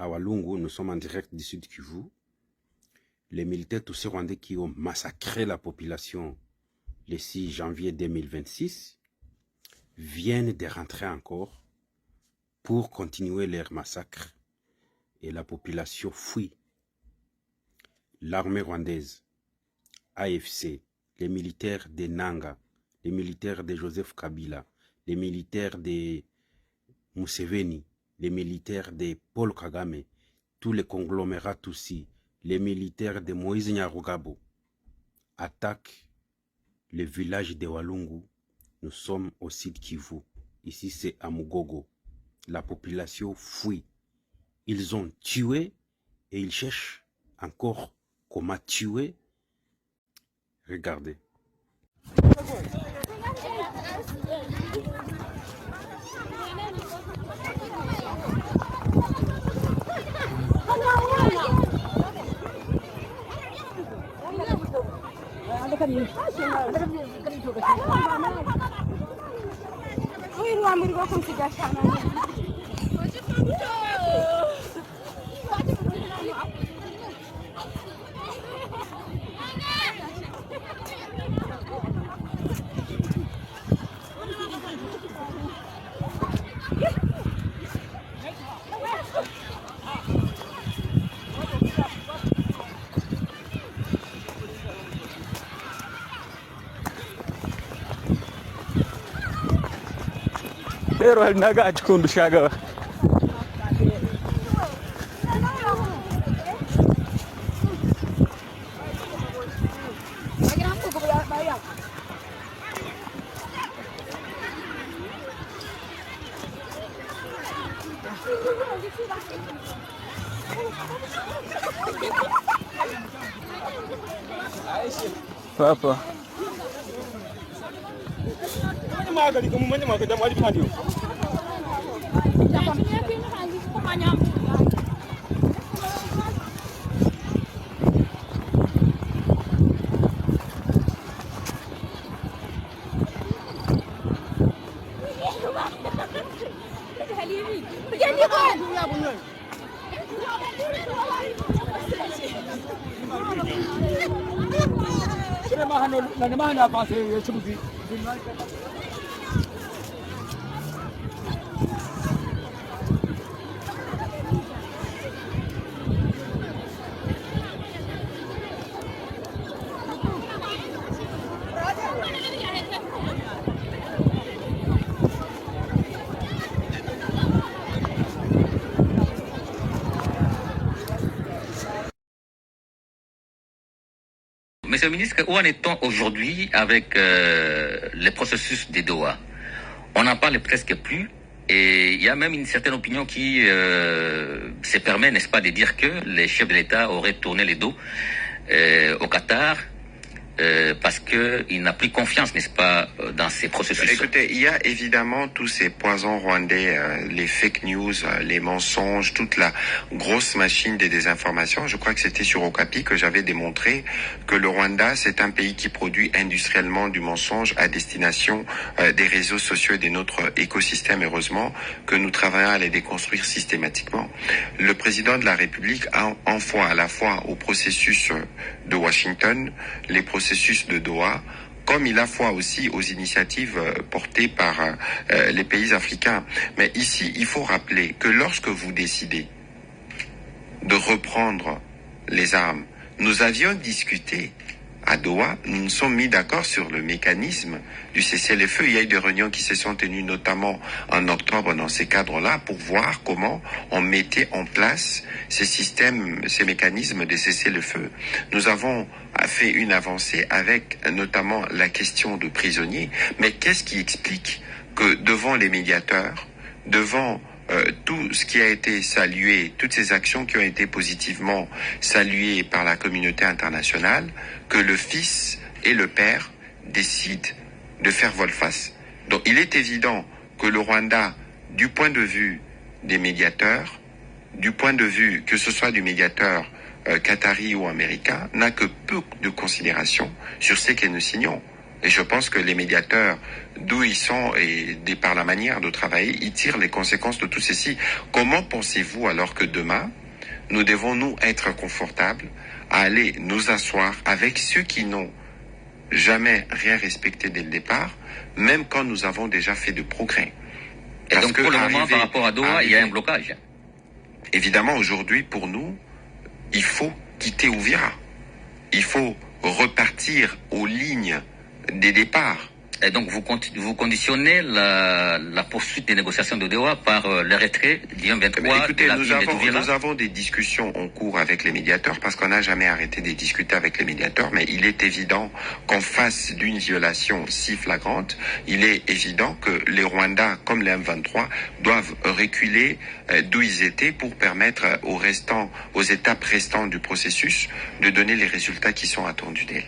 à Walungu, nous sommes en direct du Sud Kivu. Les militaires tous rwandais qui ont massacré la population le 6 janvier 2026 viennent de rentrer encore pour continuer leur massacre et la population fuit. L'armée rwandaise, AFC, les militaires de Nanga, les militaires de Joseph Kabila, les militaires de Museveni, les militaires de Paul Kagame, tous les conglomérats aussi, les militaires de Moïse Nyarugabo attaquent le village de Walungu. Nous sommes au Sud Kivu. Ici, c'est à Mugogo. La population fuit. Ils ont tué et ils cherchent encore comment tuer. Regardez. Pero naga achkundu shaga. Papa. Monsieur le ministre, où en est-on aujourd'hui avec le processus des Doha? On n'en parle presque plus et il y a même une certaine opinion qui se permet, n'est-ce pas, de dire que les chefs de l'État auraient tourné les dos au Qatar parce qu'il n'a plus confiance, n'est-ce pas, dans ces processus. Écoutez, il y a évidemment tous ces poisons rwandais, les fake news, les mensonges, toute la grosse machine des désinformations. Je crois que c'était sur Okapi que j'avais démontré que le Rwanda, c'est un pays qui produit industriellement du mensonge à destination des réseaux sociaux et de notre écosystème, heureusement, que nous travaillons à les déconstruire systématiquement. Le président de la République a envoie à la fois au processus de Washington, les processus de Doha, comme il a foi aussi aux initiatives portées par les pays africains. Mais ici, il faut rappeler que lorsque vous décidez de reprendre les armes, nous avions discuté à Doha, nous nous sommes mis d'accord sur le mécanisme du cessez-le-feu. Il y a eu des réunions qui se sont tenues notamment en octobre dans ces cadres-là pour voir comment on mettait en place ces systèmes, ces mécanismes de cessez-le-feu. Nous avons fait une avancée avec notamment la question de prisonniers. Mais qu'est-ce qui explique que devant les médiateurs, devant tout ce qui a été salué, toutes ces actions qui ont été positivement saluées par la communauté internationale, que le fils et le père décident de faire volte-face. Donc il est évident que le Rwanda, du point de vue des médiateurs, du point de vue que ce soit du médiateur qatari ou américain, n'a que peu de considération sur ce que nous signons. Et je pense que les médiateurs, d'où ils sont et par la manière de travailler, ils tirent les conséquences de tout ceci. Comment pensez-vous alors que demain, nous devons nous être confortables à aller nous asseoir avec ceux qui n'ont jamais rien respecté dès le départ, même quand nous avons déjà fait de progrès. Et donc pour le moment, par rapport à Doha, il y a un blocage. Évidemment, aujourd'hui, pour nous, il faut quitter Ouvira. Il faut repartir aux lignes des départs. Et donc vous conditionnez la poursuite des négociations de Doha par le retrait du M23. Écoutez, nous avons des discussions en cours avec les médiateurs parce qu'on n'a jamais arrêté de discuter avec les médiateurs, mais il est évident qu'en face d'une violation si flagrante, il est évident que les Rwandais, comme les M23, doivent reculer d'où ils étaient pour permettre aux étapes restantes du processus de donner les résultats qui sont attendus d'elles.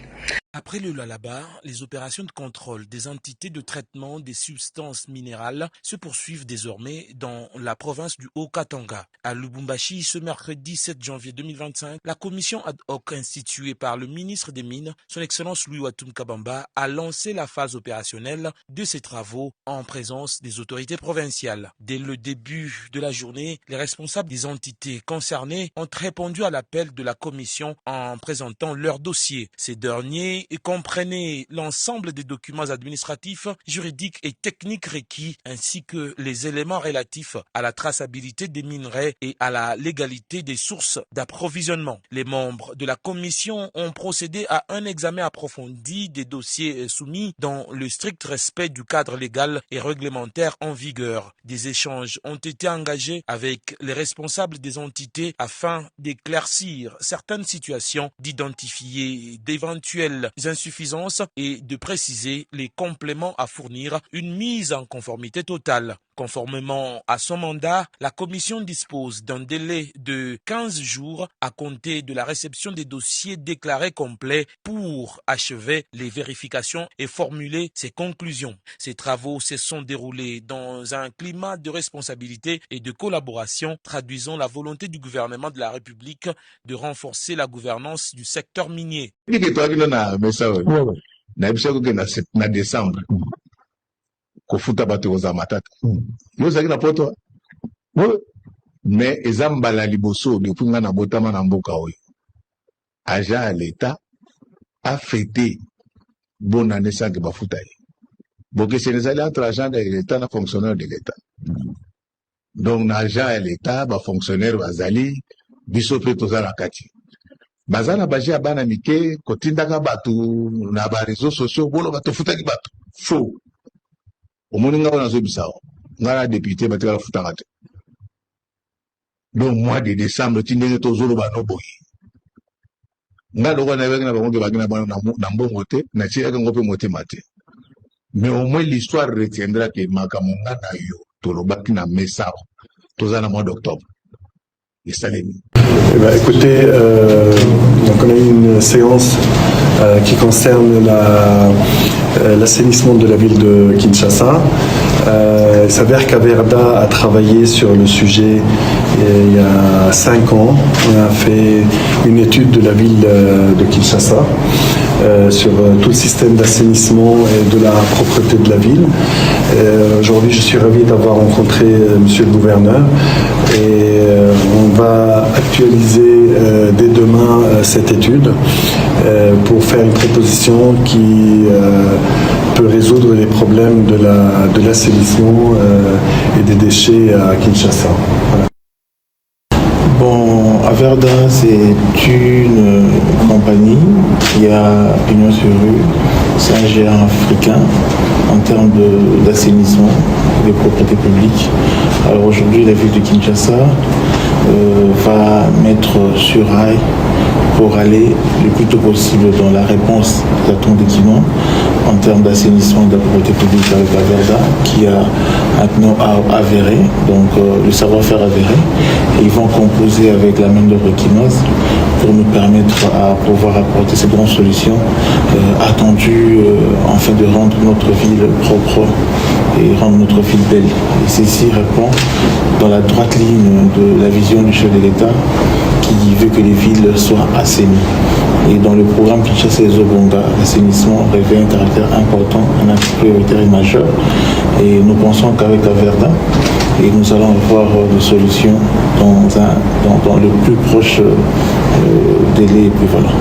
Après le Lualaba, les opérations de contrôle des entités de traitement des substances minérales se poursuivent désormais dans la province du Haut-Katanga. À Lubumbashi, ce mercredi 7 janvier 2025, la commission ad hoc instituée par le ministre des Mines, son Excellence Louis Watum Kabamba, a lancé la phase opérationnelle de ces travaux en présence des autorités provinciales. Dès le début de la journée, les responsables des entités concernées ont répondu à l'appel de la commission en présentant leur dossier. Ces derniers comprenaient l'ensemble des documents administratifs, juridiques et techniques requis, ainsi que les éléments relatifs à la traçabilité des minerais et à la légalité des sources d'approvisionnement. Les membres de la commission ont procédé à un examen approfondi des dossiers soumis dans le strict respect du cadre légal et réglementaire en vigueur. Des échanges ont été engagés avec les responsables des entités afin d'éclaircir certaines situations, d'identifier d'éventuelles insuffisances et de préciser les compléments à fournir, une mise en conformité totale. Conformément à son mandat, la commission dispose d'un délai de 15 jours à compter de la réception des dossiers déclarés complets pour achever les vérifications et formuler ses conclusions. Ces travaux se sont déroulés dans un climat de responsabilité et de collaboration, traduisant la volonté du gouvernement de la République de renforcer la gouvernance du secteur minier. Na décembre kofuta bato koza matata yo zaki na poto mais eza mbala liboso depuis nga na botama na mboka oyo agent à l'état a fêté bonne année sans que bafuta ye boke ce n'est pas entre agent de l'état na fonctionnaire de l'état donc na agent à l'état ba fonctionnaire bazali biso pe tozala kati bazana baje abana mike kotindaka bato na ba réseaux sociaux bolo bato futaki bato faux omoni nga wana zobisao nga na député batika futaka te donc mois de décembre tindenge tozoloba no boye nga loko na beki na bango ke bakina bana na mbongo te na tiaka ngo pe motema te mais au moins l'histoire retiendra que makambo nga na yo tolobaki na mesa tozana mois d'octobre et salemi. Écoutez, donc on a eu une séance qui concerne l'assainissement de la ville de Kinshasa. Il s'avère qu'Averda a travaillé sur le sujet il y a 5 ans. On a fait une étude de la ville de Kinshasa sur tout le système d'assainissement et de la propreté de la ville. Aujourd'hui, je suis ravi d'avoir rencontré monsieur le gouverneur et on va actualiser dès demain cette étude pour faire une proposition qui peut résoudre les problèmes de l'assainissement et des déchets à Kinshasa. Voilà. Bon, Averda, c'est une compagnie qui a pignon sur rue. C'est un géant africain en termes d'assainissement et de propriété publique. Alors aujourd'hui, la ville de Kinshasa va mettre sur rail pour aller le plus tôt possible dans la réponse à ton document en termes d'assainissement de la propriété publique avec Averda qui a maintenant avéré, donc le savoir-faire avéré. Et ils vont composer avec la main-d'œuvre chinoise pour nous permettre à pouvoir apporter ces grandes solutions attendues afin de rendre notre ville propre et rendre notre ville belle. Et ceci répond dans la droite ligne de la vision du chef de l'État qui veut que les villes soient assainies. Et dans le programme Kinshasa et Zobonga, l'assainissement revêt un caractère important, un axe prioritaire et majeur. Et nous pensons qu'avec Averda, et nous allons avoir des solutions dans le plus proche délai équivalent.